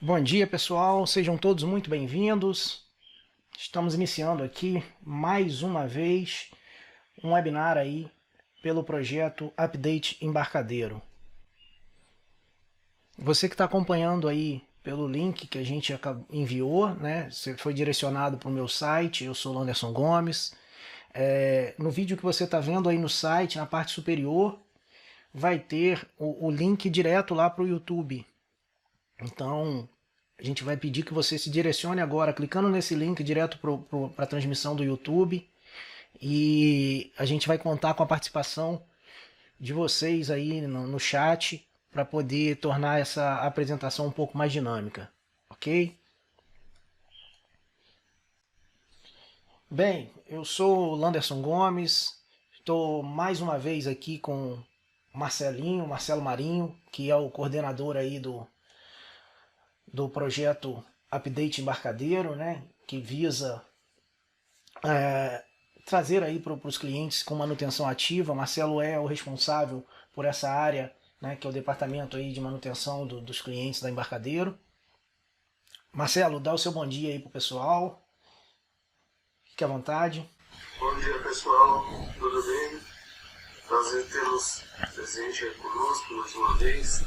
Bom dia, pessoal, sejam todos muito bem-vindos. Estamos iniciando aqui mais uma vez um webinar aí pelo projeto Update Embarcadeiro. Você que está acompanhando aí pelo link que a gente enviou, né? Você foi direcionado para o meu site, eu sou o Landerson Gomes. No vídeo que você está vendo aí no site, na parte superior, vai ter o link direto lá para o YouTube. Então, a gente vai pedir que você se direcione agora, clicando nesse link direto para a transmissão do YouTube. E a gente vai contar com a participação de vocês aí no chat para poder tornar essa apresentação um pouco mais dinâmica, ok? Bem, eu sou o Landerson Gomes, estou mais uma vez aqui com o Marcelo Marinho, que é o coordenador aí do projeto Update Embarcadeiro, né, que visa trazer aí para os clientes com manutenção ativa. Marcelo é o responsável por essa área, né, que é o departamento aí de manutenção dos clientes da Embarcadeiro. Marcelo, dá o seu bom dia aí para o pessoal. Fique à vontade. Bom dia, pessoal. Tudo bem? Prazer tê-los presente aí conosco mais uma vez.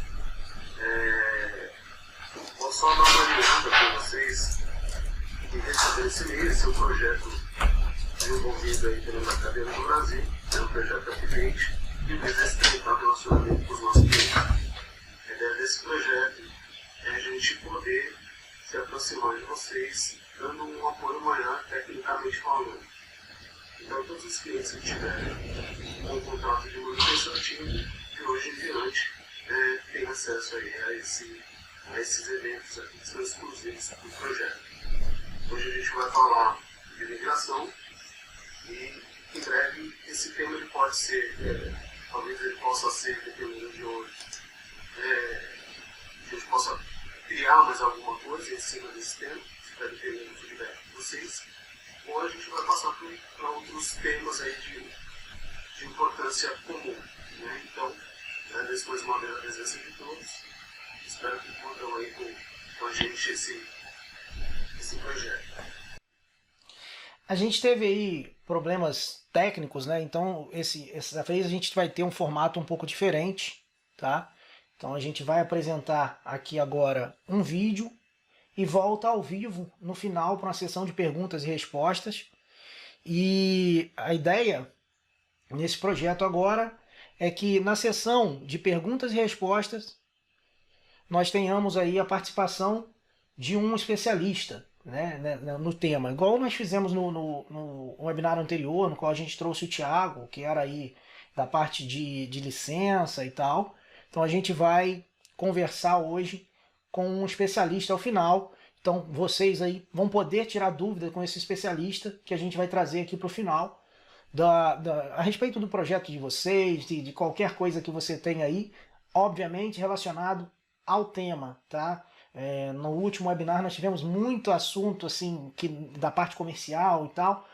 Vou só dar uma olhada para vocês e restabelecer esse é o projeto desenvolvido aí pela Embarcadeiro do Brasil, é um projeto Update, que visa estreitar o relacionamento com os nossos clientes. A ideia desse projeto é a gente poder se aproximar de vocês, dando um apoio maior tecnicamente falando. Então, todos os clientes que tiverem um contrato de manutenção ativa, de hoje em diante, têm acesso aí a esses eventos aqui, que são exclusivos do projeto. Hoje a gente vai falar de migração e, em breve, esse tema ele pode ser, talvez ele possa ser, dependendo de hoje, a gente possa criar mais alguma coisa em cima desse tema, fica dependendo do feedback de vocês, ou a gente vai passar para outros temas aí de importância comum. Né? Então, agradeço mais uma vez a presença de todos. Espero que contam aí com a gente esse projeto. A gente teve aí problemas técnicos, né? Então, essa vez a gente vai ter um formato um pouco diferente, tá? Então, a gente vai apresentar aqui agora um vídeo e volta ao vivo no final para uma sessão de perguntas e respostas. E a ideia nesse projeto agora é que na sessão de perguntas e respostas nós tenhamos aí a participação de um especialista, né, no tema, igual nós fizemos no webinar anterior, no qual a gente trouxe o Thiago, que era aí da parte de licença e tal. Então a gente vai conversar hoje com um especialista ao final. Então vocês aí vão poder tirar dúvida com esse especialista que a gente vai trazer aqui para o final a respeito do projeto de vocês, de qualquer coisa que você tenha aí, obviamente relacionado ao tema, tá? No último webinar nós tivemos muito assunto assim da parte comercial e tal.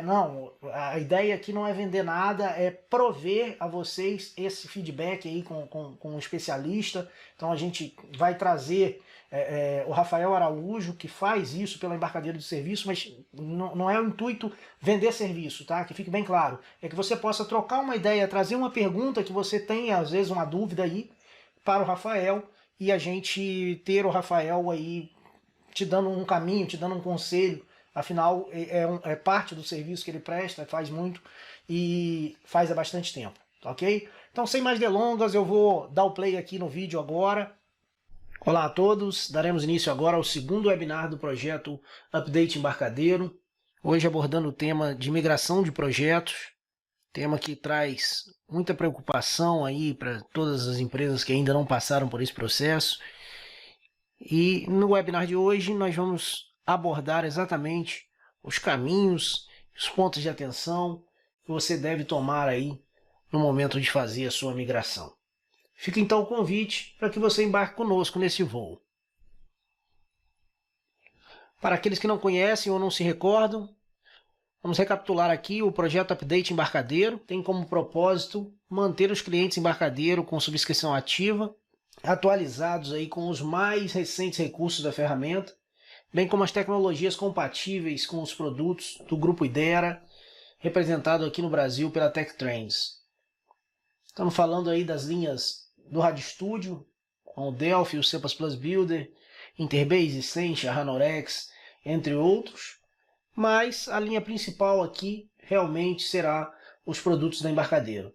Não, a ideia aqui não é vender nada, é prover a vocês esse feedback aí com um especialista. Então a gente vai trazer o Rafael Araújo, que faz isso pela Embarcadeiro de Serviço, mas não é o intuito vender serviço, tá? Que fique bem claro. É que você possa trocar uma ideia, trazer uma pergunta que você tenha, às vezes, uma dúvida aí para o Rafael, e a gente ter o Rafael aí te dando um caminho, te dando um conselho. Afinal, é parte do serviço que ele presta, faz muito e faz há bastante tempo, ok? Então, sem mais delongas, eu vou dar o play aqui no vídeo agora. Olá a todos, daremos início agora ao segundo webinar do projeto Update Embarcadeiro, hoje abordando o tema de migração de projetos, tema que traz muita preocupação aí para todas as empresas que ainda não passaram por esse processo. E no webinar de hoje nós vamos abordar exatamente os caminhos, os pontos de atenção que você deve tomar aí no momento de fazer a sua migração. Fica então o convite para que você embarque conosco nesse voo. Para aqueles que não conhecem ou não se recordam, vamos recapitular aqui. O projeto Update Embarcadeiro tem como propósito manter os clientes embarcadeiro com subscrição ativa, atualizados aí com os mais recentes recursos da ferramenta, bem como as tecnologias compatíveis com os produtos do Grupo Idera, representado aqui no Brasil pela TechTrends. Estamos falando aí das linhas do Rádio Studio, com o Delphi, o C++ Builder, Interbase, Essentia, Ranorex, entre outros, mas a linha principal aqui realmente será os produtos da Embarcadero.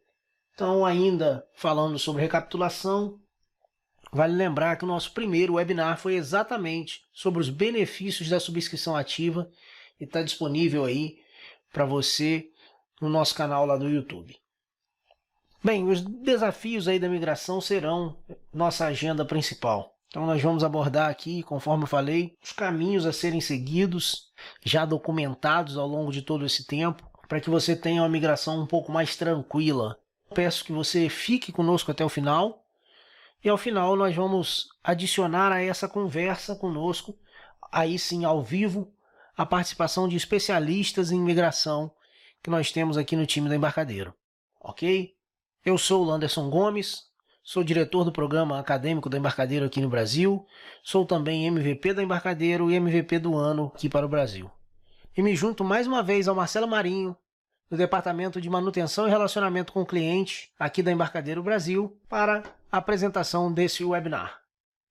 Então, ainda falando sobre recapitulação, vale lembrar que o nosso primeiro webinar foi exatamente sobre os benefícios da subscrição ativa e está disponível aí para você no nosso canal lá do YouTube. Bem, os desafios aí da migração serão nossa agenda principal. Então nós vamos abordar aqui, conforme eu falei, os caminhos a serem seguidos, já documentados ao longo de todo esse tempo, para que você tenha uma migração um pouco mais tranquila. Peço que você fique conosco até o final, e ao final nós vamos adicionar a essa conversa conosco, aí sim ao vivo, a participação de especialistas em migração que nós temos aqui no time da Embarcadero. Ok? Eu sou o Landerson Gomes, sou diretor do programa acadêmico da Embarcadero aqui no Brasil, sou também MVP da Embarcadero e MVP do ano aqui para o Brasil. E me junto mais uma vez ao Marcelo Marinho, do Departamento de Manutenção e Relacionamento com o Cliente, aqui da Embarcadero Brasil, para a apresentação desse webinar.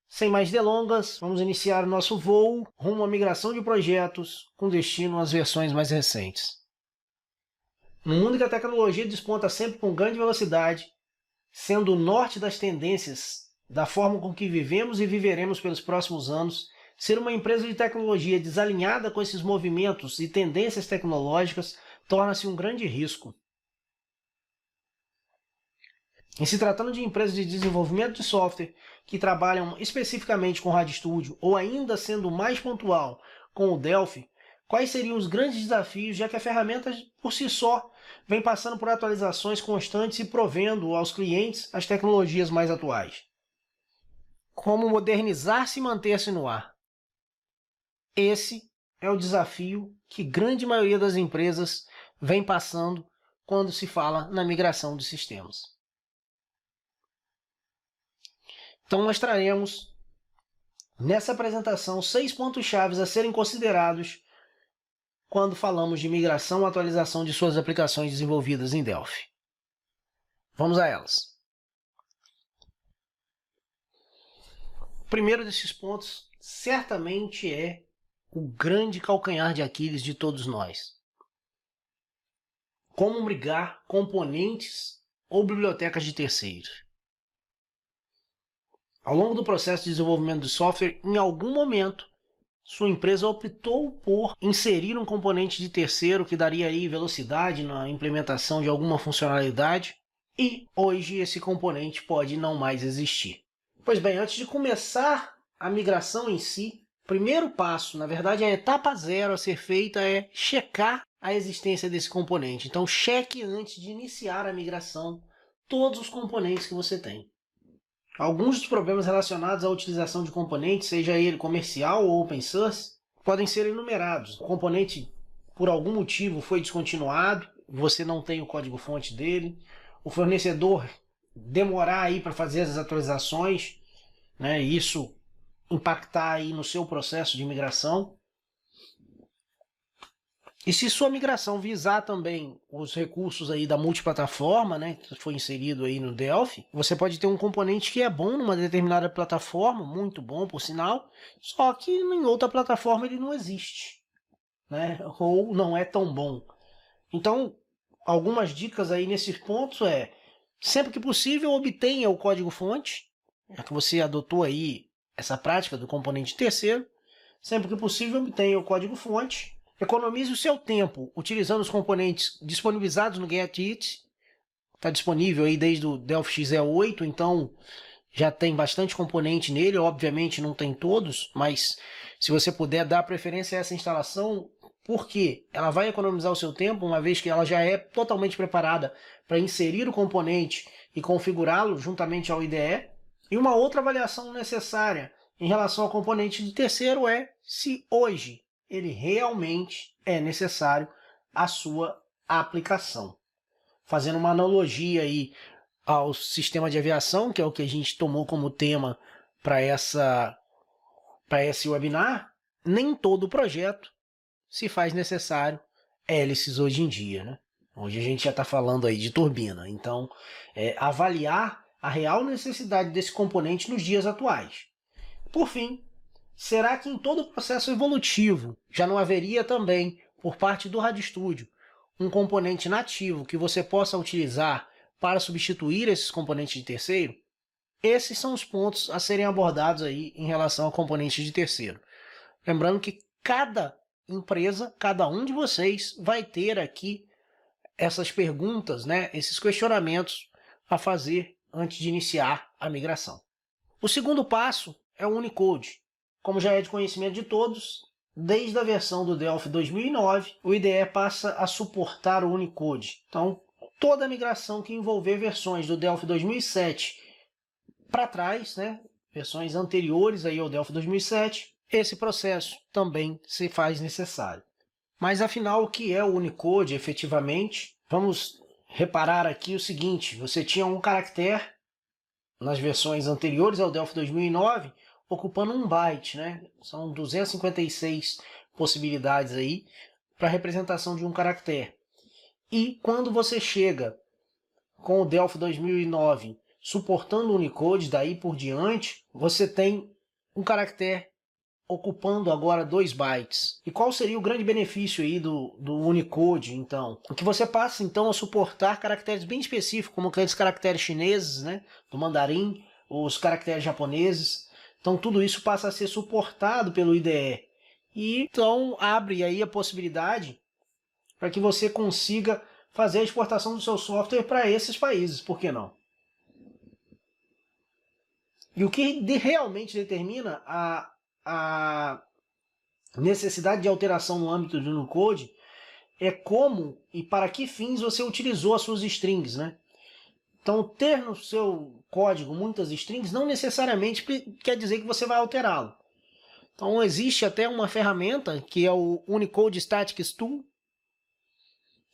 Sem mais delongas, vamos iniciar o nosso voo rumo à migração de projetos com destino às versões mais recentes. No mundo que a tecnologia desponta sempre com grande velocidade, sendo o norte das tendências da forma com que vivemos e viveremos pelos próximos anos, ser uma empresa de tecnologia desalinhada com esses movimentos e tendências tecnológicas torna-se um grande risco. Em se tratando de empresas de desenvolvimento de software que trabalham especificamente com RadioStudio ou ainda sendo mais pontual com o Delphi, quais seriam os grandes desafios, já que a ferramenta por si só vem passando por atualizações constantes e provendo aos clientes as tecnologias mais atuais? Como modernizar-se e manter-se no ar? Esse é o desafio que grande maioria das empresas vem passando quando se fala na migração de sistemas. Então nós traremos nessa apresentação 6 pontos-chave a serem considerados quando falamos de migração ou atualização de suas aplicações desenvolvidas em Delphi. Vamos a elas. O primeiro desses pontos certamente é o grande calcanhar de Aquiles de todos nós. Como migrar componentes ou bibliotecas de terceiros. Ao longo do processo de desenvolvimento de software, em algum momento, sua empresa optou por inserir um componente de terceiro que daria aí velocidade na implementação de alguma funcionalidade, e hoje esse componente pode não mais existir. Pois bem, antes de começar a migração em si, o primeiro passo, na verdade a etapa zero a ser feita é checar a existência desse componente. Então cheque antes de iniciar a migração todos os componentes que você tem. Alguns dos problemas relacionados à utilização de componentes, seja ele comercial ou open source, podem ser enumerados. O componente, por algum motivo, foi descontinuado, você não tem o código-fonte dele, o fornecedor demorar aí para fazer as atualizações, né, e isso impactar aí no seu processo de migração. E se sua migração visar também os recursos aí da multiplataforma, né, que foi inserido aí no Delphi, você pode ter um componente que é bom numa determinada plataforma, muito bom por sinal, só que em outra plataforma ele não existe, né, ou não é tão bom. Então, algumas dicas aí nesses pontos é, sempre que possível, obtenha o código-fonte, já que você adotou aí essa prática do componente terceiro, sempre que possível obtenha o código-fonte. Economize o seu tempo utilizando os componentes disponibilizados no GetIt. Está disponível aí desde o Delphi XE8, então já tem bastante componente nele. Obviamente não tem todos, mas se você puder dar preferência a essa instalação, porque ela vai economizar o seu tempo, uma vez que ela já é totalmente preparada para inserir o componente e configurá-lo juntamente ao IDE. E uma outra avaliação necessária em relação ao componente de terceiro é se hoje ele realmente é necessário à sua aplicação. Fazendo uma analogia aí ao sistema de aviação, que é o que a gente tomou como tema para esse webinar, nem todo projeto se faz necessário hélices hoje em dia, né? Hoje a gente já está falando aí de turbina, então avaliar a real necessidade desse componente nos dias atuais. Por fim, será que em todo o processo evolutivo já não haveria também, por parte do RadioStudio, um componente nativo que você possa utilizar para substituir esses componentes de terceiro? Esses são os pontos a serem abordados aí em relação a componentes de terceiro. Lembrando que cada empresa, cada um de vocês vai ter aqui essas perguntas, né, esses questionamentos a fazer antes de iniciar a migração. O segundo passo é o Unicode. Como já é de conhecimento de todos, desde a versão do Delphi 2009, o IDE passa a suportar o Unicode. Então, toda a migração que envolver versões do Delphi 2007 para trás, né, versões anteriores aí ao Delphi 2007, esse processo também se faz necessário. Mas afinal, o que é o Unicode efetivamente? Vamos reparar aqui o seguinte: você tinha um caractere nas versões anteriores ao Delphi 2009 ocupando 1 byte, né? São 256 possibilidades aí para representação de um caractere. E quando você chega com o Delphi 2009 suportando o Unicode, daí por diante, você tem um caractere ocupando agora 2 bytes. E qual seria o grande benefício aí do Unicode, então? O que você passa, então, a suportar caracteres bem específicos, como aqueles caracteres chineses, né, do mandarim, os caracteres japoneses. Então, tudo isso passa a ser suportado pelo IDE. E, então, abre aí a possibilidade para que você consiga fazer a exportação do seu software para esses países, por que não? E o que realmente determina a necessidade de alteração no âmbito do Unicode é como e para que fins você utilizou as suas strings, né? Então, ter no seu código muitas strings não necessariamente quer dizer que você vai alterá-lo. Então, existe até uma ferramenta que é o Unicode Statistics Tool,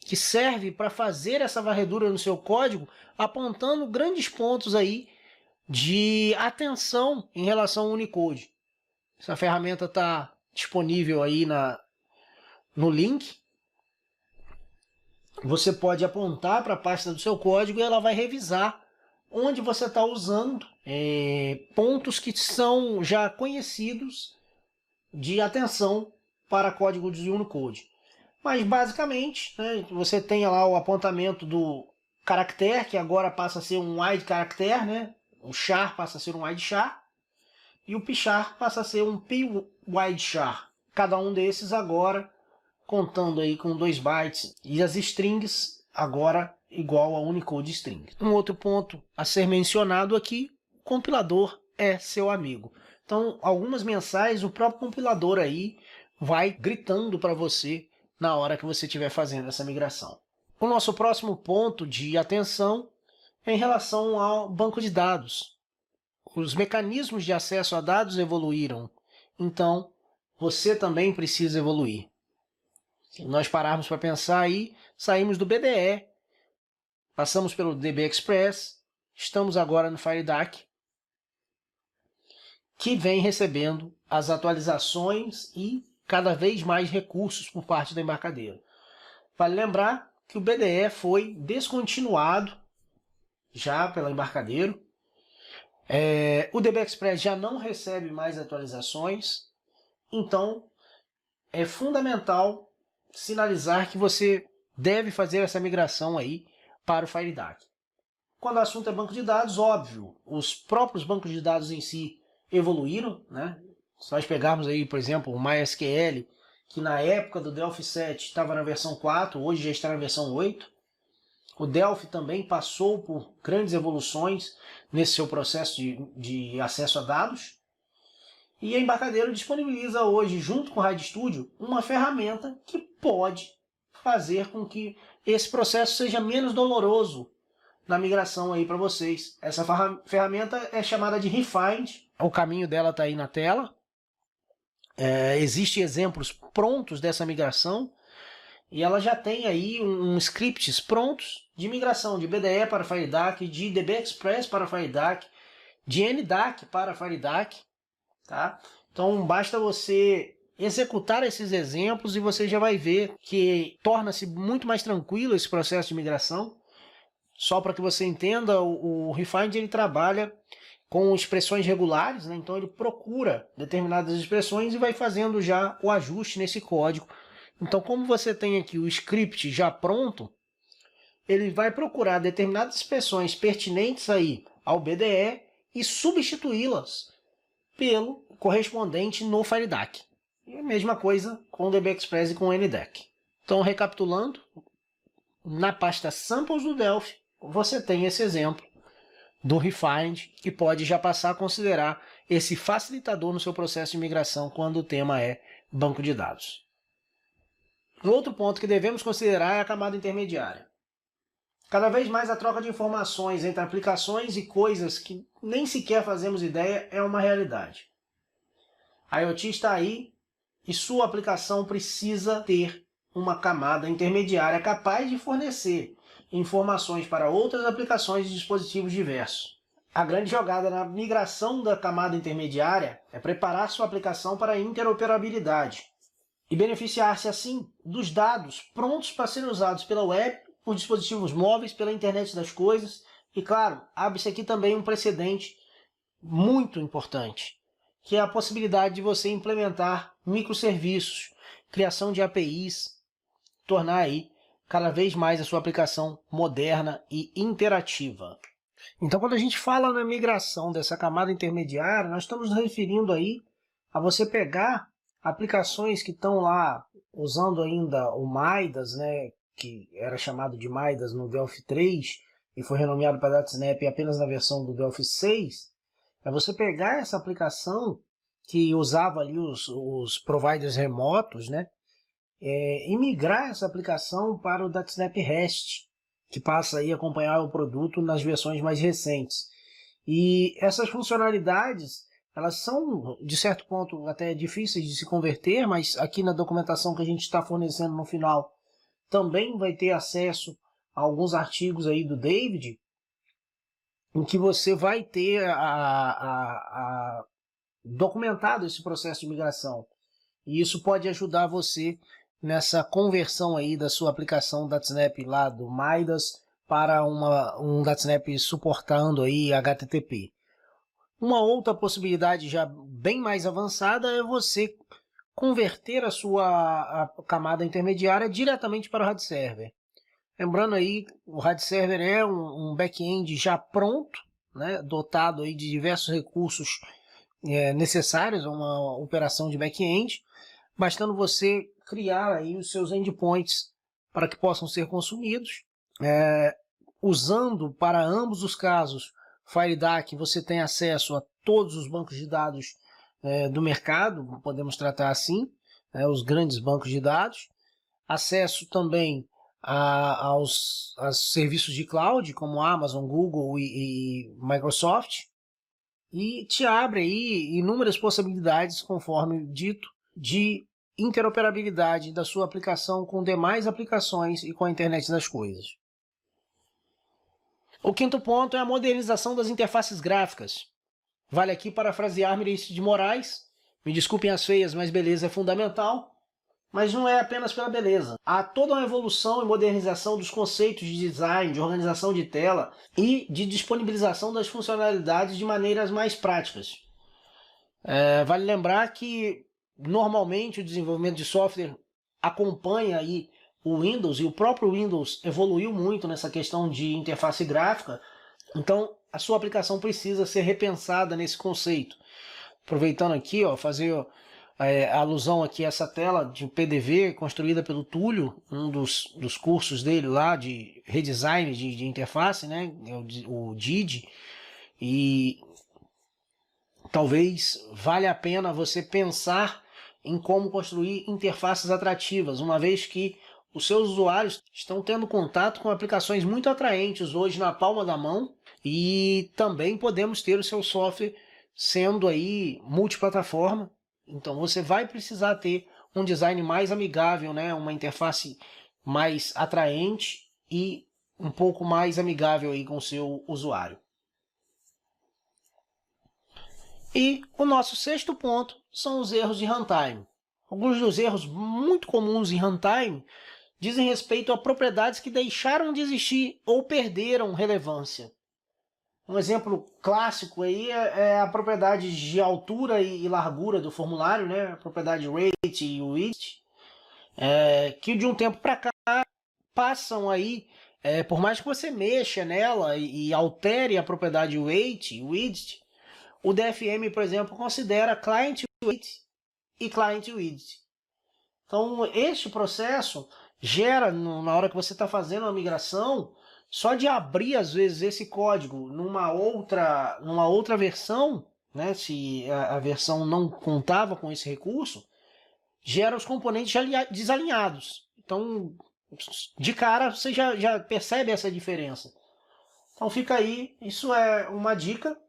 que serve para fazer essa varredura no seu código, apontando grandes pontos aí de atenção em relação ao Unicode. Essa ferramenta está disponível aí no link. Você pode apontar para a pasta do seu código e ela vai revisar onde você está usando pontos que são já conhecidos de atenção para código de Unicode. Mas basicamente, né, você tem lá o apontamento do caractere, que agora passa a ser um wide caractere, né? O char passa a ser um wide char. E o p-char passa a ser um p-wide char. Cada um desses agora contando aí com 2 bytes. E as strings agora igual a Unicode string. Um outro ponto a ser mencionado aqui: o compilador é seu amigo. Então, algumas mensagens o próprio compilador aí vai gritando para você na hora que você estiver fazendo essa migração. O nosso próximo ponto de atenção é em relação ao banco de dados. Os mecanismos de acesso a dados evoluíram, então você também precisa evoluir. Se nós pararmos para pensar aí, saímos do BDE, passamos pelo DB Express, estamos agora no FireDAC, que vem recebendo as atualizações e cada vez mais recursos por parte da embarcadeira. Vale lembrar que o BDE foi descontinuado já pela embarcadeira. O DB Express já não recebe mais atualizações, então é fundamental sinalizar que você deve fazer essa migração aí para o FireDAC. Quando o assunto é banco de dados, óbvio, os próprios bancos de dados em si evoluíram, né? Se nós pegarmos aí, por exemplo, o MySQL, que na época do Delphi 7 estava na versão 4, hoje já está na versão 8. O Delphi também passou por grandes evoluções nesse seu processo de acesso a dados. E a embarcadeira disponibiliza hoje, junto com o RadioStudio, uma ferramenta que pode fazer com que esse processo seja menos doloroso na migração aí para vocês. Essa ferramenta é chamada de Refind. O caminho dela está aí na tela. Existem exemplos prontos dessa migração. E ela já tem aí uns scripts prontos de migração de BDE para FireDAC, de DB-Express para FireDAC, de NDAC para FireDAC, tá? Então basta você executar esses exemplos e você já vai ver que torna-se muito mais tranquilo esse processo de migração. Só para que você entenda, o Refind ele trabalha com expressões regulares, né? Então ele procura determinadas expressões e vai fazendo já o ajuste nesse código. Então, como você tem aqui o script já pronto, ele vai procurar determinadas expressões pertinentes aí ao BDE e substituí-las pelo correspondente no FireDAC. E a mesma coisa com o DB-Express e com o NDAC. Então, recapitulando, na pasta Samples do Delphi, você tem esse exemplo do Refind e pode já passar a considerar esse facilitador no seu processo de migração quando o tema é banco de dados. Outro ponto que devemos considerar é a camada intermediária. Cada vez mais a troca de informações entre aplicações e coisas que nem sequer fazemos ideia é uma realidade. A IoT está aí e sua aplicação precisa ter uma camada intermediária capaz de fornecer informações para outras aplicações de dispositivos diversos. A grande jogada na migração da camada intermediária é preparar sua aplicação para a interoperabilidade e beneficiar-se assim dos dados prontos para serem usados pela web, por dispositivos móveis, pela internet das coisas. E claro, abre-se aqui também um precedente muito importante, que é a possibilidade de você implementar microserviços, criação de APIs, tornar aí cada vez mais a sua aplicação moderna e interativa. Então, quando a gente fala na migração dessa camada intermediária, nós estamos nos referindo aí a você pegar aplicações que estão lá usando ainda o MIDAS, né, que era chamado de MIDAS no Delphi 3 e foi renomeado para DataSnap apenas na versão do Delphi 6, é você pegar essa aplicação que usava ali os providers remotos, né, e migrar essa aplicação para o DataSnap REST, que passa aí a acompanhar o produto nas versões mais recentes. E essas funcionalidades, elas são, de certo ponto, até difíceis de se converter, mas aqui na documentação que a gente está fornecendo no final, também vai ter acesso a alguns artigos aí do David, em que você vai ter documentado esse processo de migração. E isso pode ajudar você nessa conversão aí da sua aplicação DataSnap lá do MIDAS para um DataSnap suportando aí HTTP. Uma outra possibilidade já bem mais avançada é você converter a sua camada intermediária diretamente para o RAD Server. Lembrando aí, o RAD Server é um back-end já pronto, né, dotado aí de diversos recursos necessários a uma operação de back-end, bastando você criar aí os seus endpoints para que possam ser consumidos. Usando para ambos os casos FireDAC, você tem acesso a todos os bancos de dados do mercado, podemos tratar assim, os grandes bancos de dados. Acesso também aos serviços de cloud, como Amazon, Google e Microsoft. E te abre aí inúmeras possibilidades, conforme dito, de interoperabilidade da sua aplicação com demais aplicações e com a internet das coisas. O quinto ponto é a modernização das interfaces gráficas. Vale aqui parafrasear Mirício de Moraes: me desculpem as feias, mas beleza é fundamental. Mas não é apenas pela beleza. Há toda uma evolução e modernização dos conceitos de design, de organização de tela e de disponibilização das funcionalidades de maneiras mais práticas. Vale lembrar que normalmente o desenvolvimento de software acompanha aí o Windows, e o próprio Windows evoluiu muito nessa questão de interface gráfica, então a sua aplicação precisa ser repensada nesse conceito. Aproveitando aqui, fazer alusão aqui a essa tela de PDV construída pelo Túlio, um dos cursos dele lá de redesign de interface, né, o DID, e talvez valha a pena você pensar em como construir interfaces atrativas, uma vez que os seus usuários estão tendo contato com aplicações muito atraentes hoje na palma da mão, e também podemos ter o seu software sendo aí multiplataforma. Então você vai precisar ter um design mais amigável, né? Uma interface mais atraente e um pouco mais amigável aí com o seu usuário. E o nosso sexto ponto são os erros de runtime. Alguns dos erros muito comuns em runtime dizem respeito a propriedades que deixaram de existir ou perderam relevância. Um exemplo clássico aí é a propriedade de altura e largura do formulário, né? A propriedade rate e width, que de um tempo para cá passam aí, por mais que você mexa nela e altere a propriedade rate, width, o DFM, por exemplo, considera client rate e client width. Então, este processo gera, na hora que você está fazendo a migração, só de abrir, às vezes, esse código numa outra versão, né, se a versão não contava com esse recurso, gera os componentes desalinhados. Então, de cara, você já percebe essa diferença. Então, fica aí, isso é uma dica,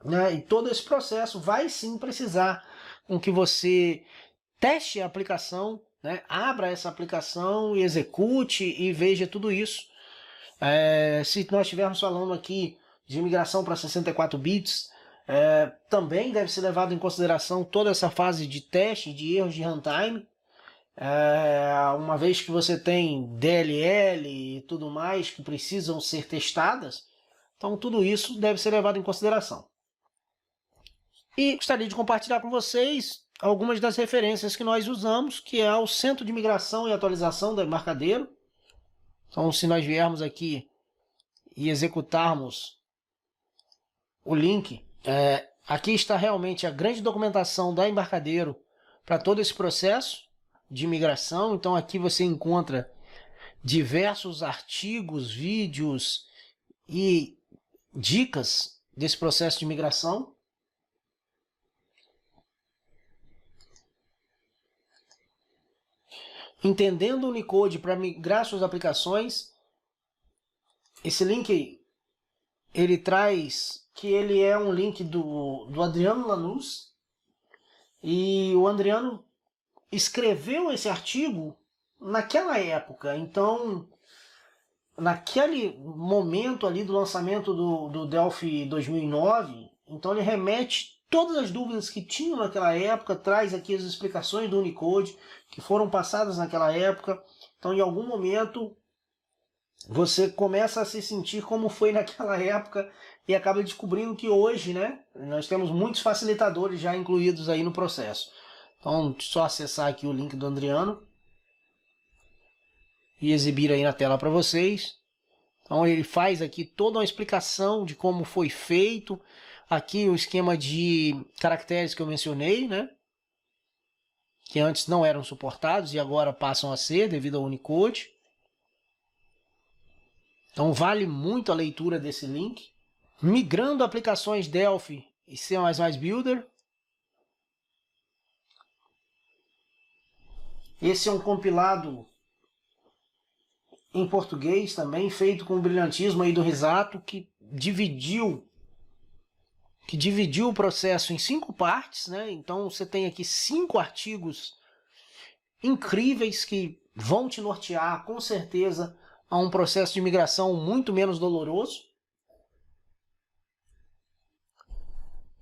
né, e todo esse processo vai sim precisar com que você teste a aplicação, né, abra essa aplicação e execute e veja tudo isso. Se nós estivermos falando aqui de migração para 64 bits, também deve ser levado em consideração toda essa fase de teste de erros de runtime, uma vez que você tem DLL e tudo mais que precisam ser testadas, então tudo isso deve ser levado em consideração. E gostaria de compartilhar com vocês algumas das referências que nós usamos, que é o Centro de Migração e Atualização da Embarcadero. Então, se nós viermos aqui e executarmos o link, aqui está realmente a grande documentação da Embarcadero para todo esse processo de migração. Então, aqui você encontra diversos artigos, vídeos e dicas desse processo de migração. Entendendo o Unicode para migrar suas aplicações, esse link ele traz que ele é um link do Adriano Lanús, e o Adriano escreveu esse artigo naquela época. Então, naquele momento ali do lançamento do Delphi 2009, então ele remete todas as dúvidas que tinham naquela época, traz aqui as explicações do Unicode que foram passadas naquela época. Então, em algum momento, você começa a se sentir como foi naquela época e acaba descobrindo que hoje, né, nós temos muitos facilitadores já incluídos aí no processo. Então, só acessar aqui o link do Adriano e exibir aí na tela para vocês. Então, ele faz aqui toda uma explicação de como foi feito. Aqui o esquema de caracteres que eu mencionei, né? Que antes não eram suportados e agora passam a ser devido ao Unicode. Então vale muito a leitura desse link. Migrando aplicações Delphi e C++ Builder. Esse é um compilado em português também, feito com o brilhantismo aí do Risato, que dividiu o processo em 5 partes, né? Então você tem aqui 5 artigos incríveis que vão te nortear com certeza a um processo de migração muito menos doloroso.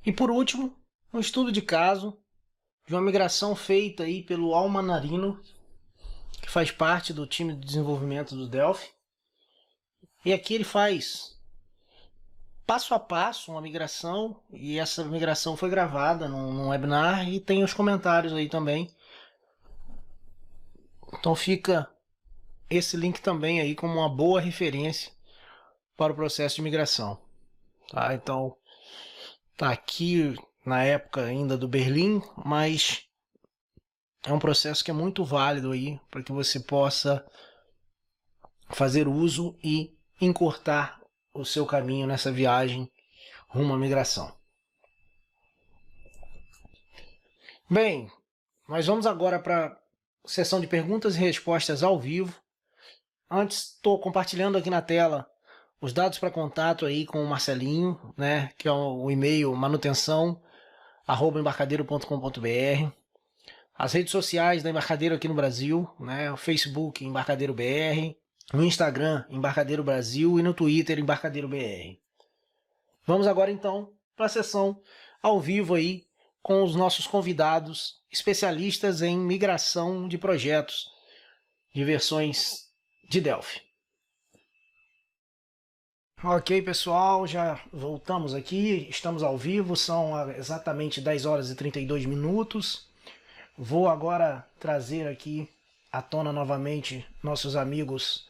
E por último, um estudo de caso de uma migração feita aí pelo Al Manarino, que faz parte do time de desenvolvimento do Delphi. E aqui ele faz passo a passo uma migração, e essa migração foi gravada num webinar e tem os comentários aí também. Então fica esse link também aí como uma boa referência para o processo de migração. Tá? Então tá aqui na época ainda do Berlim, mas é um processo que é muito válido aí para que você possa fazer uso e encurtar o seu caminho nessa viagem rumo à migração. Bem, nós vamos agora para a sessão de perguntas e respostas ao vivo. Antes, estou compartilhando aqui na tela os dados para contato aí com o Marcelinho, né, que é o e-mail manutenção@embarcadeiro.com.br. As redes sociais da Embarcadeiro aqui no Brasil, né, o Facebook Embarcadeiro BR, no Instagram, Embarcadeiro Brasil, e no Twitter, Embarcadeiro BR. Vamos agora então para a sessão ao vivo aí com os nossos convidados, especialistas em migração de projetos de versões de Delphi. Ok, pessoal, já voltamos aqui, estamos ao vivo, são exatamente 10 horas e 32 minutos. Vou agora trazer aqui à tona novamente nossos amigos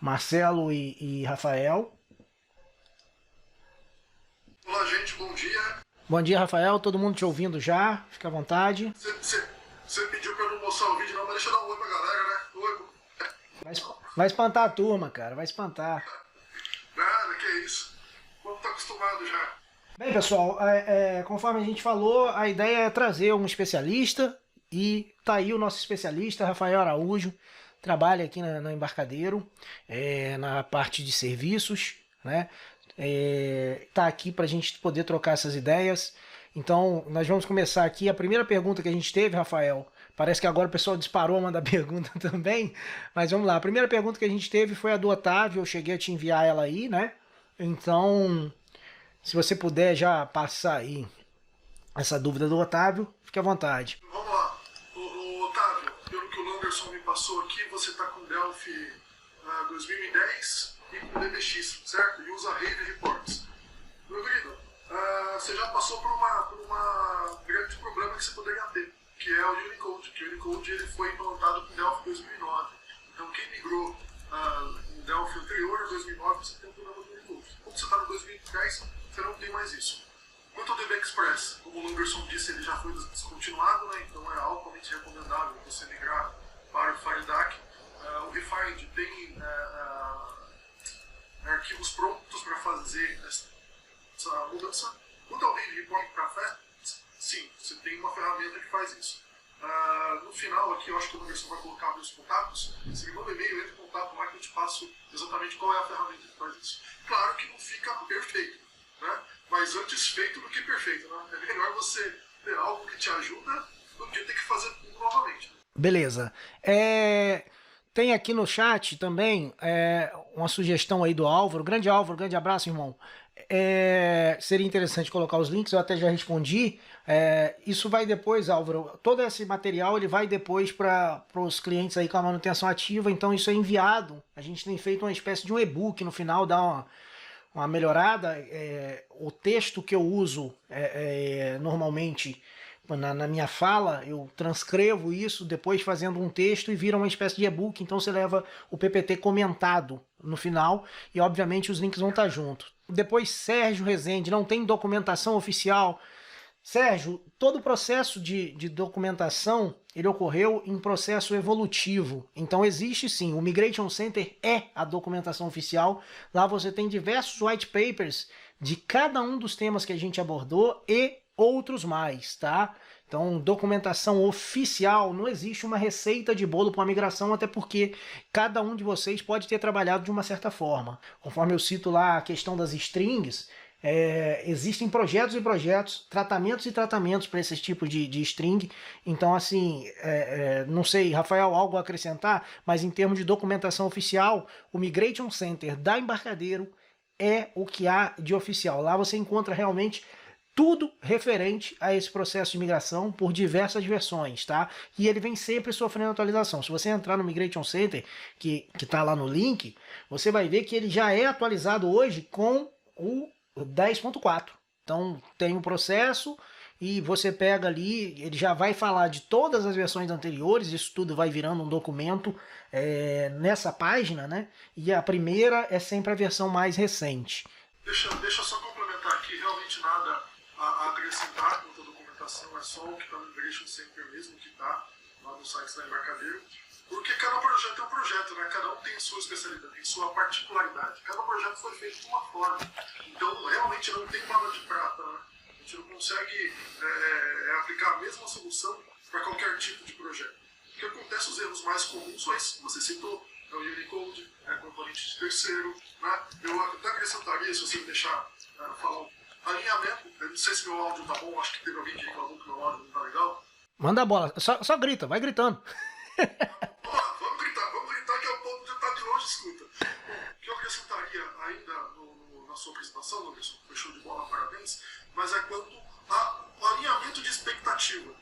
Marcelo e Rafael. Olá, gente, bom dia. Bom dia, Rafael, todo mundo te ouvindo já, fica à vontade. Você pediu pra eu não mostrar o vídeo, não, mas deixa eu dar um oi pra galera, né? Oi. Vai espantar a turma, cara, vai espantar. Nada, que isso. Vamos estar acostumado já. Bem, pessoal, conforme a gente falou, a ideia é trazer um especialista, e tá aí o nosso especialista, Rafael Araújo, trabalha aqui na Embarcadeiro, na parte de serviços, né? Tá aqui para a gente poder trocar essas ideias. Então, nós vamos começar aqui. A primeira pergunta que a gente teve, Rafael, parece que agora o pessoal disparou a mandar pergunta também, mas vamos lá. A primeira pergunta que a gente teve foi a do Otávio, eu cheguei a te enviar ela aí, né? Então, se você puder já passar aí essa dúvida do Otávio, fique à vontade. Vamos lá. O Otávio, pelo que o Landerson me passou aqui, você está com Delphi 2010 e com DBX, certo? E usa Rave Reports. Meu querido, você já passou por uma grande problema que você poderia ter, que é o Unicode. Que o Unicode ele foi implantado com Delphi 2009. Então quem migrou no Delphi anterior, 2009, você tem um problema do Unicode. Quando você está no 2010, você não tem mais isso. Quanto ao DB Express, como o Landerson disse, ele já foi descontinuado, né? Então é altamente recomendável você migrar para o FireDAC. O Refined tem arquivos prontos para fazer essa mudança. Quanto ao Rave Report para Fast, sim, você tem uma ferramenta que faz isso. No final aqui, eu acho que o Landerson vai colocar meus contatos. Se me manda um e-mail, entre em contato lá que eu te passo exatamente qual é a ferramenta que faz isso. Claro que não fica perfeito, né? Mas antes feito do que perfeito, né? É melhor você ter algo que te ajuda do que ter que fazer tudo novamente. Beleza. Tem aqui no chat também uma sugestão aí do Álvaro. Grande Álvaro, grande abraço, irmão. Seria interessante colocar os links, eu até já respondi. Isso vai depois, Álvaro. Todo esse material ele vai depois para os clientes aí com a manutenção ativa, então isso é enviado. A gente tem feito uma espécie de um e-book no final, dá uma melhorada. O texto que eu uso normalmente na minha fala, eu transcrevo isso, depois fazendo um texto e vira uma espécie de e-book, então você leva o PPT comentado no final e obviamente os links vão estar juntos. Depois Sérgio Rezende, não tem documentação oficial. Sérgio, todo o processo de documentação ele ocorreu em processo evolutivo, então existe sim, o Migration Center é a documentação oficial, lá você tem diversos white papers de cada um dos temas que a gente abordou e outros mais, tá? Então, documentação oficial, não existe uma receita de bolo para a migração, até porque cada um de vocês pode ter trabalhado de uma certa forma. Conforme eu cito lá a questão das strings, existem projetos e projetos, tratamentos e tratamentos para esses tipos de string. Então, assim, não sei, Rafael, algo a acrescentar, mas em termos de documentação oficial, o Migration Center da Embarcadeiro é o que há de oficial. Lá você encontra realmente tudo referente a esse processo de migração por diversas versões, tá? E ele vem sempre sofrendo atualização. Se você entrar no Migration Center, que está lá no link, você vai ver que ele já é atualizado hoje com o 10.4. Então tem um processo e você pega ali, ele já vai falar de todas as versões anteriores, isso tudo vai virando um documento nessa página, né? E a primeira é sempre a versão mais recente. Deixa eu só complementar aqui, realmente nada a acrescentar quanto à documentação, é só o que está no Migration Center mesmo, que está lá no site da Embarcadeiro, porque cada projeto é um projeto, né? Cada um tem sua especialidade, tem sua particularidade, cada projeto foi feito de uma forma, então realmente não tem bala de prata, né? A gente não consegue aplicar a mesma solução para qualquer tipo de projeto. O que acontece, os erros mais comuns são esses que você citou, é o Unicode, componente de terceiro, né? Eu até acrescentaria, se você me deixar falar um alinhamento, eu não sei se meu áudio tá bom, acho que teve alguém que reclamou que meu áudio não tá legal. Manda a bola, só grita, vai gritando. Vamos gritar que o povo já tá de longe escuta. alternativa.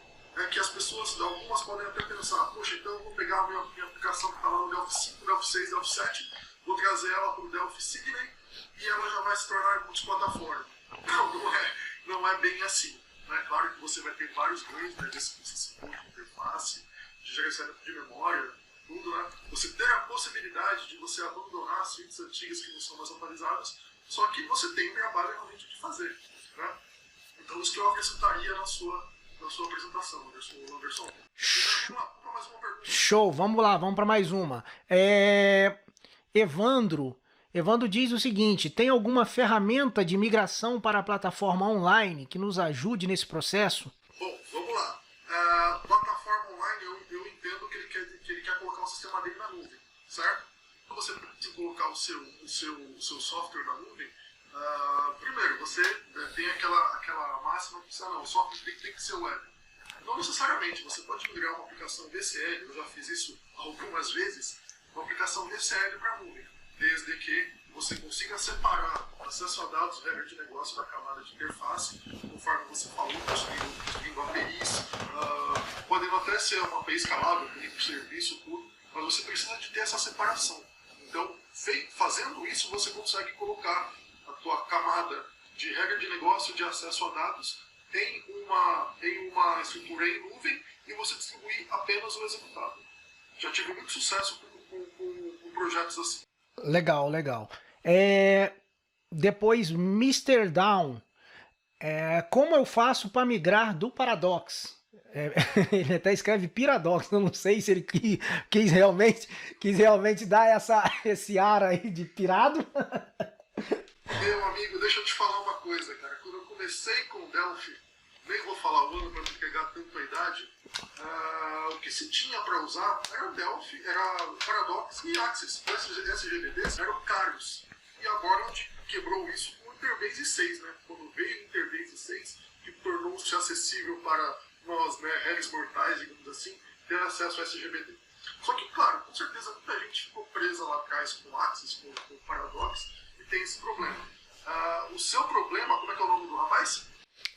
Que as pessoas, algumas podem até pensar, poxa, então eu vou pegar a minha aplicação que está lá no Delphi 5, Delphi 6, Delphi 7, vou trazer ela para o Delphi Sydney e ela já vai se tornar multiplataforma. Não é bem assim. Né? Claro que você vai ter vários ganhos, né, desse citou de interface, de gerenciamento de memória, tudo, né? Você ter a possibilidade de você abandonar as suítes antigas que não são mais atualizadas, só que você tem um trabalho realmente de fazer. Né? Então isso que eu acrescentaria na sua apresentação, Anderson. Vamos lá, para mais uma pergunta. Show, vamos lá, vamos para mais uma. Evandro diz o seguinte: tem alguma ferramenta de migração para a plataforma online que nos ajude nesse processo? Bom, vamos lá. Plataforma online, eu entendo que ele quer colocar o sistema dele na nuvem, certo? Quando você precisa colocar o seu software na nuvem, primeiro, você tem aquela máxima que o software tem que ser web. Não necessariamente, você pode migrar uma aplicação VCL, eu já fiz isso algumas vezes, uma aplicação VCL para a nuvem, desde que você consiga separar acesso a dados, regra de negócio da camada de interface, conforme você falou, construindo APIs, podendo até ser uma API escalável, por serviço, tudo, mas você precisa de ter essa separação. Então, fazendo isso, você consegue colocar a tua camada de regra de negócio, de acesso a dados, em uma estrutura em nuvem e você distribuir apenas o executável. Já tive muito sucesso com projetos assim. Legal. Depois, Mr. Down. Como eu faço para migrar do Paradox? Ele até escreve Piradox, eu não sei se ele quis realmente dar esse ar aí de pirado. Meu amigo, deixa eu te falar uma coisa, cara. Quando eu comecei com o Delphi, nem vou falar o ano para não pegar tanto a idade, o que se tinha para usar era Delphi, era Paradox e Axis. SGBDs eram caros. E agora a gente quebrou isso com o Interbase 6, né? Quando veio o Interbase 6, que tornou-se acessível para nós, né, réis mortais, digamos assim, ter acesso ao SGBD. Só que, claro, com certeza muita gente ficou presa lá atrás com Axis, com Paradox, e tem esse problema. O seu problema, como é que é o nome do rapaz?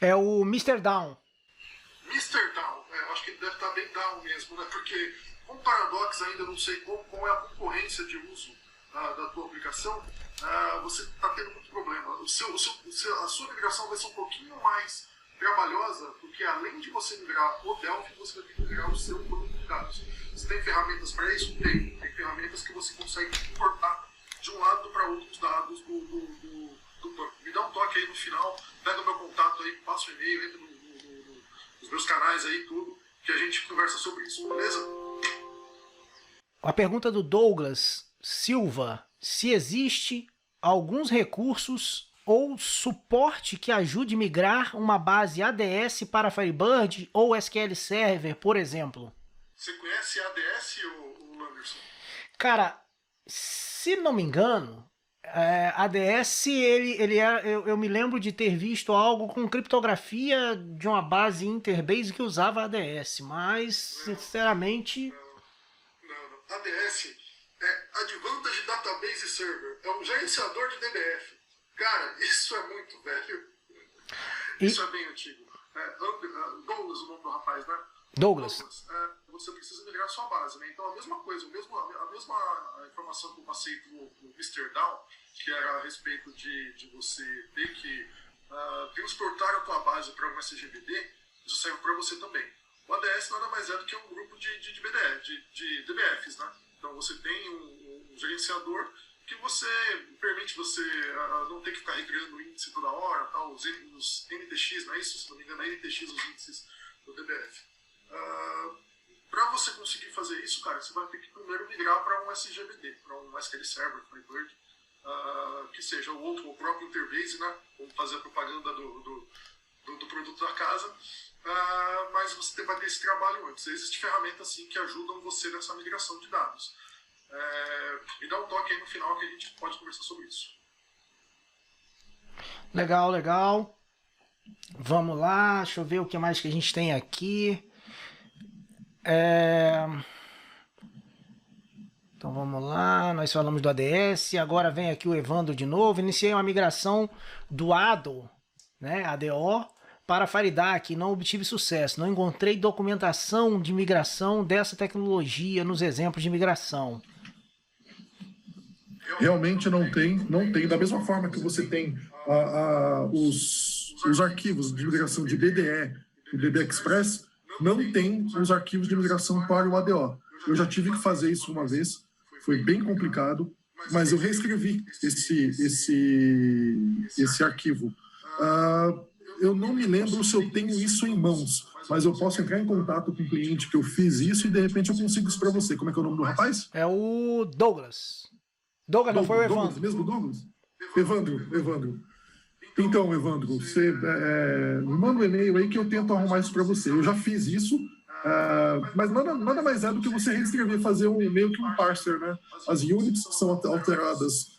É o Mr. Down. Mr. Down, acho que ele deve estar bem down mesmo, né? Porque com Paradox ainda não sei qual é a concorrência de uso da tua aplicação, você está tendo muito problema. A sua migração vai ser um pouquinho mais trabalhosa, porque além de você migrar o Delphi, você vai ter que migrar o seu banco de dados. Você tem ferramentas para isso? Tem ferramentas que você consegue importar de um lado para outro os dados do banco. Me dá um toque aí no final, pega o meu contato aí, passa o e-mail, entra nos meus canais aí, tudo, que a gente conversa sobre isso, beleza? A pergunta do Douglas Silva: se existe alguns recursos ou suporte que ajude a migrar uma base ADS para Firebird ou SQL Server, por exemplo? Você conhece ADS, ou Anderson? Cara, se não me engano, ADS, eu me lembro de ter visto algo com criptografia de uma base Interbase que usava ADS, mas, sinceramente... Não. ADS é Advantage Database Server, é um gerenciador de DBF. Cara, isso é muito velho. Isso é bem antigo. Douglas, o nome do rapaz, né? Douglas. Você precisa migrar a sua base, né? Então a mesma coisa, a mesma informação que eu passei no Mr. Down, que era a respeito de você ter que transportar a tua base para um SGBD, isso serve para você também. O ADS nada mais é do que um grupo de DBFs, né? Então você tem um gerenciador que permite você não ter que ficar recriando o índice toda hora, tal, os NTX, não é isso? Se não me engano, é NTX os índices do DBF. Para você conseguir fazer isso, cara, você vai ter que primeiro migrar para um SGBD, para um SQL Server, Firebird, que seja o próprio Interbase, né? Vamos fazer a propaganda do produto da casa, mas você vai ter esse trabalho antes. Existem ferramentas assim, que ajudam você nessa migração de dados. Me dá um toque aí no final que a gente pode conversar sobre isso. Legal. Vamos lá, deixa eu ver o que mais que a gente tem aqui. Então vamos lá, nós falamos do ADS, agora vem aqui o Evandro de novo. Iniciei uma migração do ADO, né, ADO, para FireDAC, não obtive sucesso. Não encontrei documentação de migração dessa tecnologia nos exemplos de migração. Realmente não tem. Da mesma forma que você tem os arquivos de migração de BDE e BD Express, não tem os arquivos de migração para o ADO. Eu já tive que fazer isso uma vez, foi bem complicado, mas eu reescrevi esse arquivo. Eu não me lembro se eu tenho isso em mãos, mas eu posso entrar em contato com o cliente que eu fiz isso e de repente eu consigo isso para você. Como é que é o nome do rapaz? É o Douglas. Douglas, não foi o Evandro. Douglas, mesmo Douglas? Evandro. Então, Evandro, você me manda um e-mail aí que eu tento arrumar isso para você. Eu já fiz isso, mas nada mais é do que você reescrever, fazer meio que um parser, né? As units que são alteradas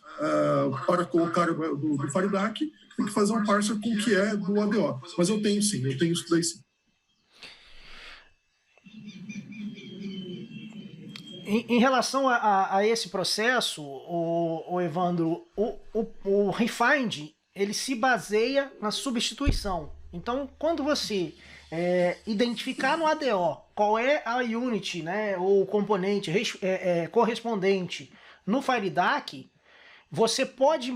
para colocar do FireDAC, tem que fazer um parser com o que é do ADO. Mas eu tenho sim, eu tenho isso daí sim. Em relação a esse processo, o Evandro, o Refind, ele se baseia na substituição. Então, quando você identificar no ADO qual é a unit, né, ou componente correspondente no FireDAC, você pode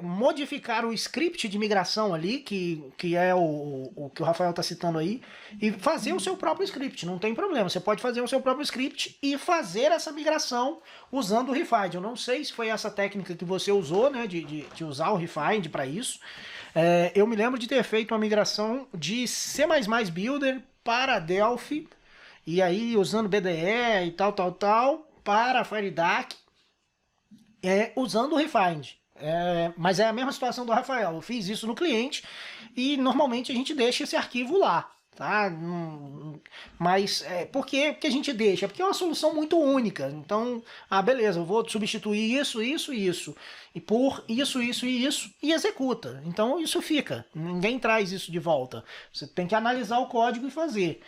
modificar o script de migração ali, que é o que o Rafael está citando aí, e fazer o seu próprio script, não tem problema. Você pode fazer o seu próprio script e fazer essa migração usando o Refind. Eu não sei se foi essa técnica que você usou, né, de usar o Refind para isso. Eu me lembro de ter feito uma migração de C++ Builder para Delphi, e aí usando BDE e tal, para FireDAC, usando o Refind. Mas é a mesma situação do Rafael. Eu fiz isso no cliente e normalmente a gente deixa esse arquivo lá. Tá? Mas por que a gente deixa? Porque é uma solução muito única. Então, beleza, eu vou substituir isso e por isso e isso, e executa. Então isso fica. Ninguém traz isso de volta. Você tem que analisar o código e fazer.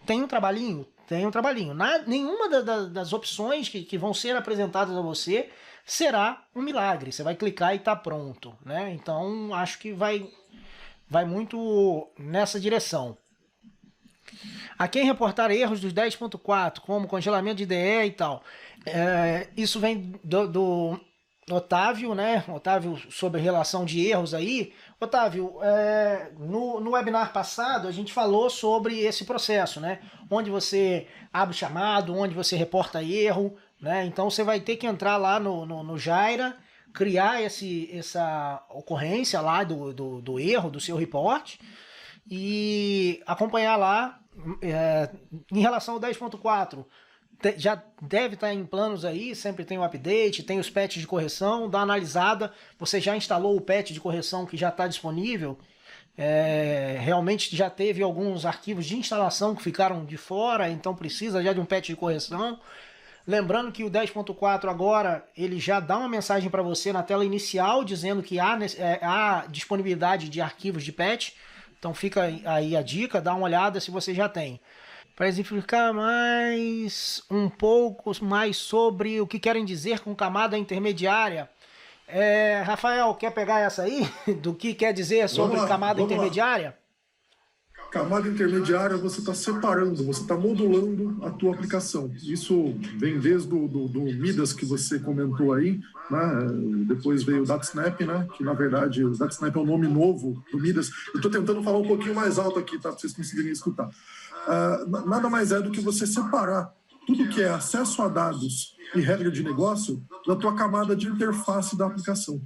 Tem um trabalhinho? Tem um trabalhinho. Nenhuma das opções que vão ser apresentadas a você será um milagre. Você vai clicar e está pronto, né? Então acho que vai muito nessa direção. A quem reportar erros dos 10.4, como congelamento de IDE e tal. Isso vem do Otávio, né? Otávio, sobre relação de erros aí. Otávio, no webinar passado a gente falou sobre esse processo, né? Onde você abre o chamado, onde você reporta erro, né? Então você vai ter que entrar lá no Jira, criar essa ocorrência lá do erro, do seu report, e acompanhar lá. Em relação ao 10.4, já deve estar em planos aí, sempre tem o update, tem os patches de correção, dá uma analisada, você já instalou o patch de correção que já está disponível, realmente já teve alguns arquivos de instalação que ficaram de fora, então precisa já de um patch de correção. Lembrando que o 10.4 agora, ele já dá uma mensagem para você na tela inicial, dizendo que há disponibilidade de arquivos de patch. Então fica aí a dica, dá uma olhada se você já tem. Para exemplificar um pouco mais sobre o que querem dizer com camada intermediária. Rafael, quer pegar essa aí? Do que quer dizer sobre camada intermediária? Camada intermediária, você está separando, você está modulando a tua aplicação. Isso vem desde do Midas que você comentou aí, né? Depois veio o DataSnap, né? Que na verdade o DataSnap é o nome novo do Midas. Eu estou tentando falar um pouquinho mais alto aqui, tá? Para vocês conseguirem escutar. Nada mais é do que você separar tudo que é acesso a dados e regra de negócio da tua camada de interface da aplicação.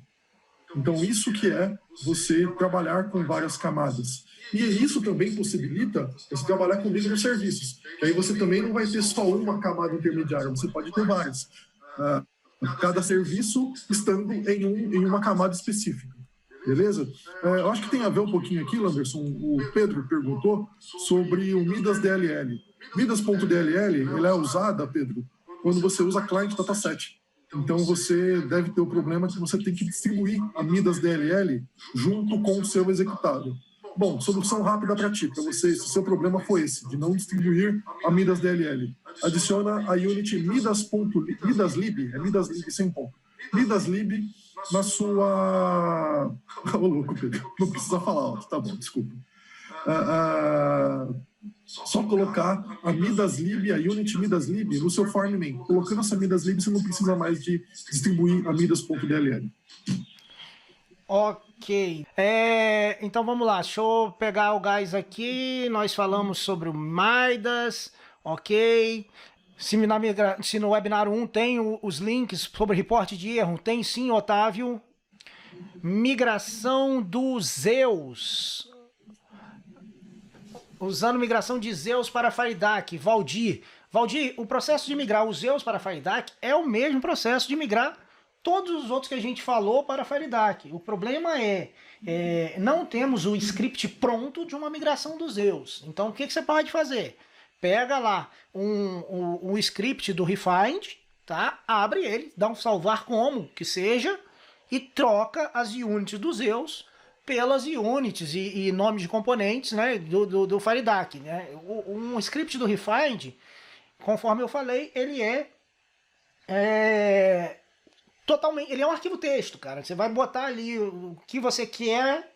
Então isso que é você trabalhar com várias camadas. E isso também possibilita você trabalhar com microserviços. Que aí você também não vai ter só uma camada intermediária, você pode ter várias. Cada serviço estando em uma camada específica. Beleza? Eu acho que tem a ver um pouquinho aqui, Landerson. O Pedro perguntou sobre o Midas DLL. Midas.dll ele é usada, Pedro, quando você usa client dataset. Então você deve ter o problema que você tem que distribuir a Midas DLL junto com o seu executado. Bom, solução rápida para ti, para você, se o seu problema foi esse, de não distribuir a Midas DLL. Adiciona a unit midaslib, midaslib sem ponto. Midaslib na sua... Ô, louco, Pedro, não precisa falar alto, tá bom, desculpa. Só colocar a midaslib, a unit midaslib no seu form main. Colocando essa midaslib, você não precisa mais de distribuir a midas.dll. Ok. Então vamos lá, deixa eu pegar o gás aqui. Nós falamos sobre o Midas, ok. Se no webinar 1 tem os links sobre reporte de erro, tem sim, Otávio. Migração do Zeus. Usando migração de Zeus para FireDAC. Valdir, o processo de migrar o Zeus para FireDAC é o mesmo processo de migrar todos os outros que a gente falou para FireDAC. O problema não temos o script pronto de uma migração do Zeus. Então o que você pode fazer? Pega lá um script do Refined, tá? Abre ele, dá um salvar como que seja e troca as units do Zeus pelas units e nomes de componentes, né, do FireDAC, né? Um script do Refined, conforme eu falei, ele totalmente, ele é um arquivo texto, cara. Você vai botar ali o que você quer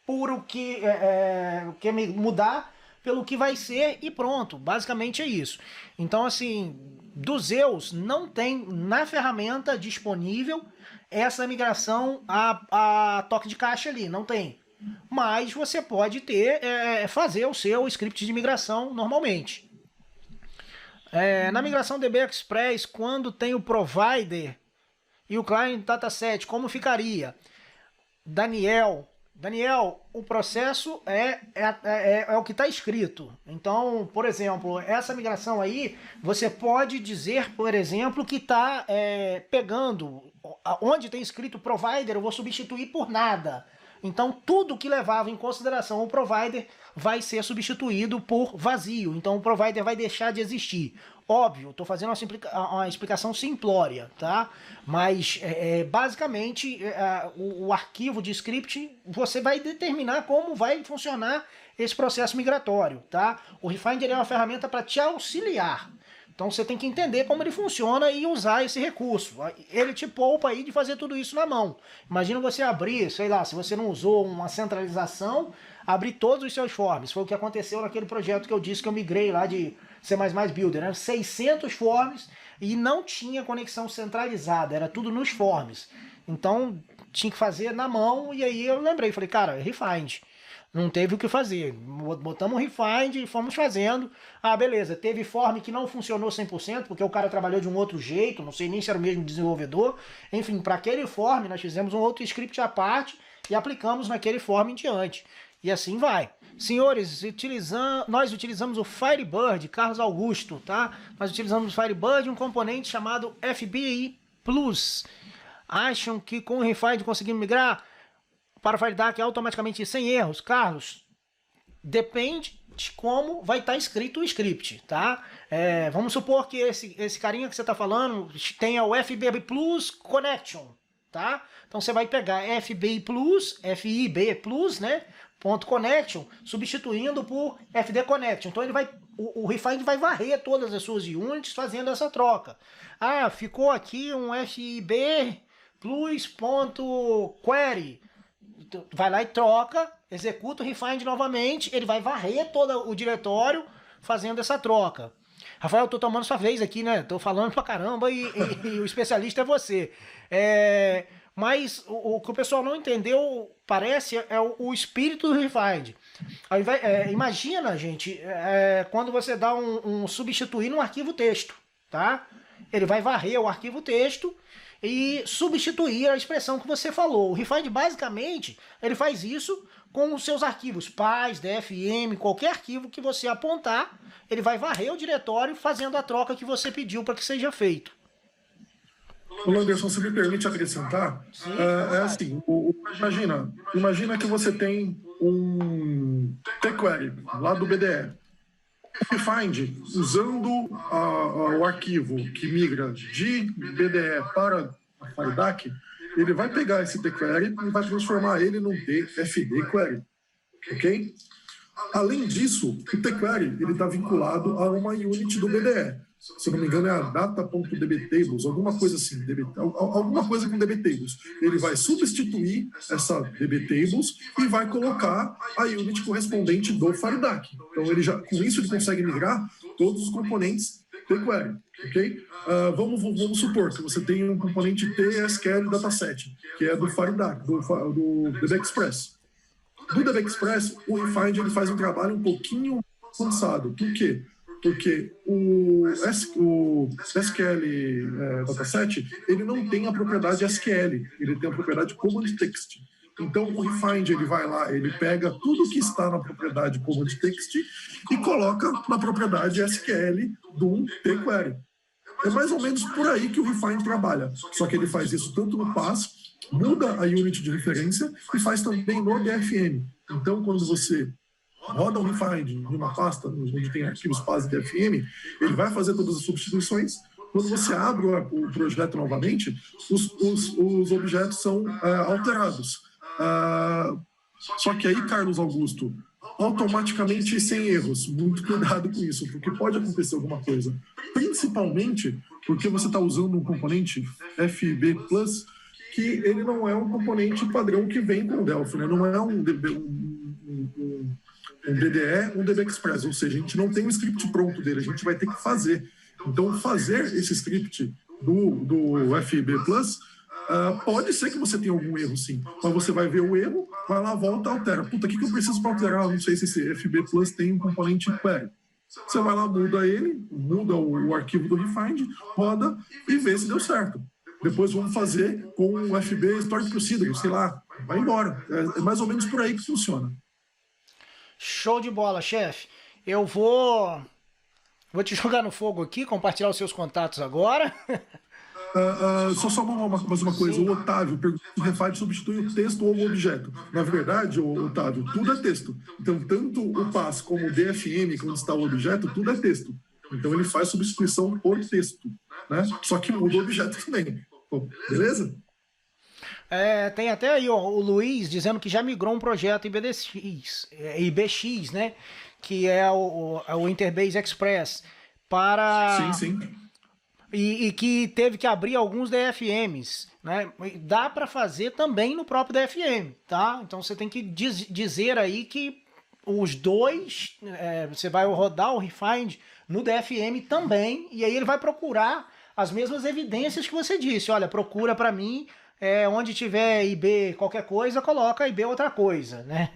por o que quer mudar pelo que vai ser e pronto. Basicamente é isso. Então, assim, do Zeus não tem na ferramenta disponível essa migração a toque de caixa ali, não tem. Mas você pode fazer o seu script de migração normalmente. Na migração DB Express, quando tem o provider e o client dataset, como ficaria? Daniel, o processo é o que está escrito. Então, por exemplo, essa migração aí, você pode dizer, por exemplo, que está pegando, onde tem escrito provider, eu vou substituir por nada. Então, tudo que levava em consideração o provider vai ser substituído por vazio. Então, o provider vai deixar de existir. Óbvio, estou fazendo uma explicação simplória, tá? Mas, basicamente, o arquivo de script, você vai determinar como vai funcionar esse processo migratório, tá? O Refinder é uma ferramenta para te auxiliar. Então, você tem que entender como ele funciona e usar esse recurso. Ele te poupa aí de fazer tudo isso na mão. Imagina você abrir, sei lá, se você não usou uma centralização, abrir todos os seus forms. Foi o que aconteceu naquele projeto que eu disse que eu migrei lá de C++ Builder, né? 600 forms e não tinha conexão centralizada, era tudo nos forms. Então tinha que fazer na mão e aí eu lembrei, falei, cara, Refind. Não teve o que fazer. Botamos o Refind e fomos fazendo. Ah, beleza, teve form que não funcionou 100%, porque o cara trabalhou de um outro jeito, não sei nem se era o mesmo desenvolvedor. Enfim, para aquele form nós fizemos um outro script à parte e aplicamos naquele form em diante. E assim vai. Senhores, nós utilizamos o Firebird, Carlos Augusto, tá? Nós utilizamos o Firebird, um componente chamado FBI Plus. Acham que com o Refind conseguimos migrar para o FireDAC automaticamente sem erros? Carlos, depende de como vai estar escrito o script, tá? Vamos supor que esse carinha que você está falando tenha o FB Plus Connection, tá? Então você vai pegar FB Plus, FIB Plus, né? .connection, substituindo por FD Connection. Então o Refind vai varrer todas as suas units fazendo essa troca. Ah, ficou aqui um FIB Plus.query. Vai lá e troca, executa o Refind novamente, ele vai varrer todo o diretório fazendo essa troca. Rafael, eu tô tomando sua vez aqui, né? Tô falando pra caramba e o especialista é você. Mas o que o pessoal não entendeu, parece, é o espírito do Refind. Imagina, gente, quando você dá um substituir num arquivo texto, tá? Ele vai varrer o arquivo texto e substituir a expressão que você falou. O Refind, basicamente, ele faz isso com os seus arquivos PAS, DFM, qualquer arquivo que você apontar, ele vai varrer o diretório fazendo a troca que você pediu para que seja feito. O Landerson, se me permite acrescentar, assim, imagina que você tem um tQuery lá do BDE. O Refind, usando o arquivo que migra de BDE para a FireDAC, ele vai pegar esse tQuery e vai transformar ele num TFD Query, ok? Além disso, o tQuery está vinculado a uma unit do BDE. se eu não me engano é a data.dbtables, alguma coisa assim, alguma coisa com dbtables. Ele vai substituir essa dbtables e vai colocar a unit correspondente do FireDAC. Então, com isso ele consegue migrar todos os componentes TQuery, ok? Vamos supor que você tem um componente TSQL dataset, que é do FireDAC, do DBExpress. Do DBExpress, o Refind ele faz um trabalho um pouquinho avançado. Por quê? Porque o SQL dataset, ele não tem a propriedade SQL, ele tem a propriedade Command Text. Então, o Refind, ele vai lá, ele pega tudo que está na propriedade Command Text e coloca na propriedade SQL do TQuery. É mais ou menos por aí que o Refind trabalha. Só que ele faz isso tanto no PAS, muda a unit de referência e faz também no DFM. Então, quando você roda um Refind em uma pasta onde tem arquivos PAS e DFM, ele vai fazer todas as substituições. Quando você abre o projeto novamente, os objetos são alterados. Só que aí, Carlos Augusto, automaticamente sem erros. Muito cuidado com isso, porque pode acontecer alguma coisa. Principalmente porque você está usando um componente FB+, que ele não é um componente padrão que vem com o Delphi, né? Não é um DDE, um DBExpress, ou seja, a gente não tem um script pronto dele, a gente vai ter que fazer. Então, fazer esse script do FB+, pode ser que você tenha algum erro, sim. Mas você vai ver o erro, vai lá, volta, altera. Puta, o que eu preciso para alterar? Não sei se esse FB+ tem um componente query. Você vai lá, muda ele, muda o arquivo do Refind, roda e vê se deu certo. Depois vamos fazer com o FB Stored Procedure, sei lá, vai embora. É mais ou menos por aí que funciona. Show de bola, chefe. Eu vou te jogar no fogo aqui, compartilhar os seus contatos agora. Só mais uma coisa. Sim. O Otávio perguntou se o Refind substitui o texto ou o objeto. Na verdade, Otávio, tudo é texto. Então, tanto o PAS como o DFM, quando está o objeto, tudo é texto. Então, ele faz substituição por texto, né? Só que muda o objeto também. Pô, beleza? Tem até aí o Luiz dizendo que já migrou um projeto IBX, né? Que é o Interbase Express para... Sim. E que teve que abrir alguns DFMs, né? Dá para fazer também no próprio DFM, tá? Então você tem que dizer aí que os dois, você vai rodar o Refind no DFM também, e aí ele vai procurar as mesmas evidências que você disse. Olha, procura para mim, onde tiver IB qualquer coisa, coloca IB outra coisa, né?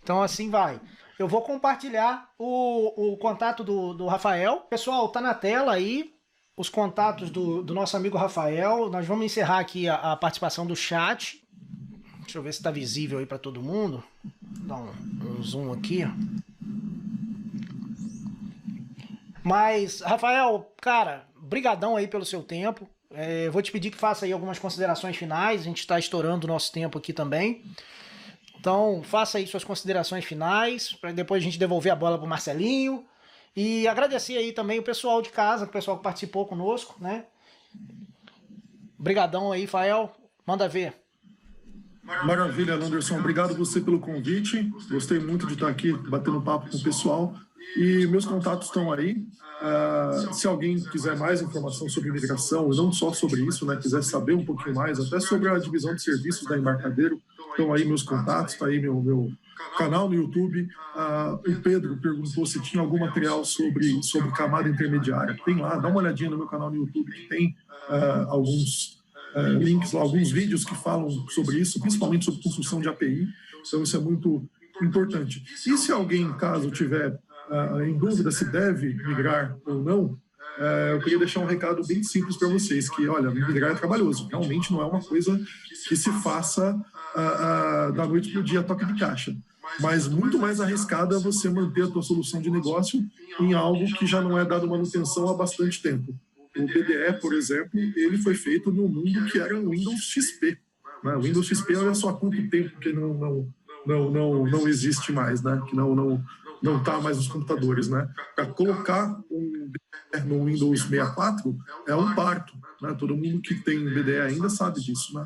Então assim vai. Eu vou compartilhar o contato do Rafael. Pessoal, tá na tela aí os contatos do nosso amigo Rafael. Nós vamos encerrar aqui a participação do chat. Deixa eu ver se está visível aí para todo mundo. Dá um zoom aqui. Mas, Rafael, cara, brigadão aí pelo seu tempo. Vou te pedir que faça aí algumas considerações finais. A gente está estourando o nosso tempo aqui também. Então, faça aí suas considerações finais, para depois a gente devolver a bola para o Marcelinho. E agradecer aí também o pessoal de casa, o pessoal que participou conosco, né? Brigadão aí, Rafael. Manda ver. Maravilha, Anderson. Obrigado você pelo convite. Gostei muito de estar aqui batendo papo com o pessoal. E meus contatos estão aí. Se alguém quiser mais informação sobre migração, e não só sobre isso, né? Quiser saber um pouquinho mais, até sobre a divisão de serviços da Embarcadero, estão aí meus contatos, está aí meu canal no YouTube. O Pedro perguntou se tinha algum material sobre camada intermediária. Tem lá, dá uma olhadinha no meu canal no YouTube, que tem alguns links, alguns vídeos que falam sobre isso, principalmente sobre construção de API. Então isso é muito importante. E se alguém, caso tiver em dúvida se deve migrar ou não, eu queria deixar um recado bem simples para vocês, que, olha, migrar é trabalhoso. Realmente não é uma coisa que se faça da noite para o dia a toque de caixa. Mas muito mais arriscado é você manter a tua solução de negócio em algo que já não é dado manutenção há bastante tempo. O BDE, por exemplo, ele foi feito num mundo que era o Windows XP. Né? O Windows XP, olha só há quanto tempo que não existe mais, né? Que não está mais nos computadores, né? Para colocar um BDE no Windows 64 é um parto, né? Todo mundo que tem BDE ainda sabe disso, né?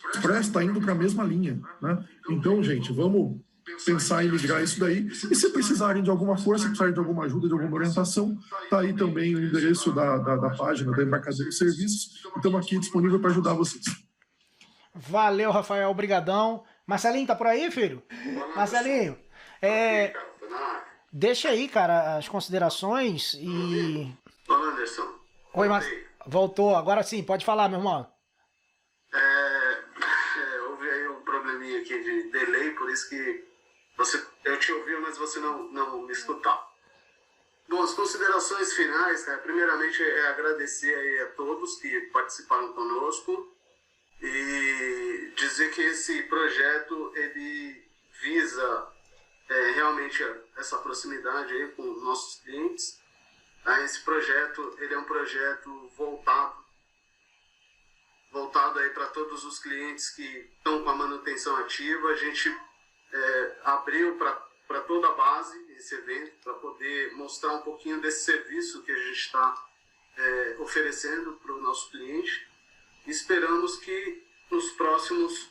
O Express está indo para a mesma linha, né? Então, gente, vamos pensar em migrar isso daí. E se precisarem de alguma força, precisarem de alguma ajuda, de alguma orientação, está aí também o endereço da página da Embarcadero de Serviços. Estamos aqui disponível para ajudar vocês. Valeu, Rafael, obrigadão. Marcelinho, tá por aí, filho? Marcelinho, deixa aí, cara, as considerações e... Ô, Anderson. Oi, voltou. Agora sim, pode falar, meu irmão. Houve aí um probleminha aqui de delay, por isso que eu te ouvi, mas você não me escutava. Bom, as considerações finais, cara, primeiramente é agradecer aí a todos que participaram conosco e dizer que esse projeto ele visa realmente essa proximidade aí com os nossos clientes. Esse projeto ele é um projeto voltado aí para todos os clientes que estão com a manutenção ativa. A gente abriu para toda a base esse evento para poder mostrar um pouquinho desse serviço que a gente está oferecendo para o nosso cliente. Esperamos que nos próximos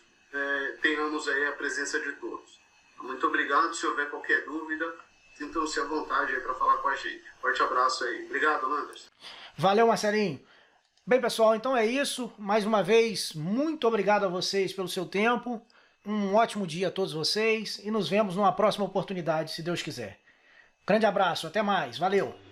tenhamos aí a presença de todos. Muito obrigado. Se houver qualquer dúvida, sintam-se à vontade aí para falar com a gente. Forte abraço aí. Obrigado, Anderson. Valeu, Marcelinho. Bem, pessoal, então é isso. Mais uma vez, muito obrigado a vocês pelo seu tempo. Um ótimo dia a todos vocês e nos vemos numa próxima oportunidade, se Deus quiser. Grande abraço, até mais. Valeu!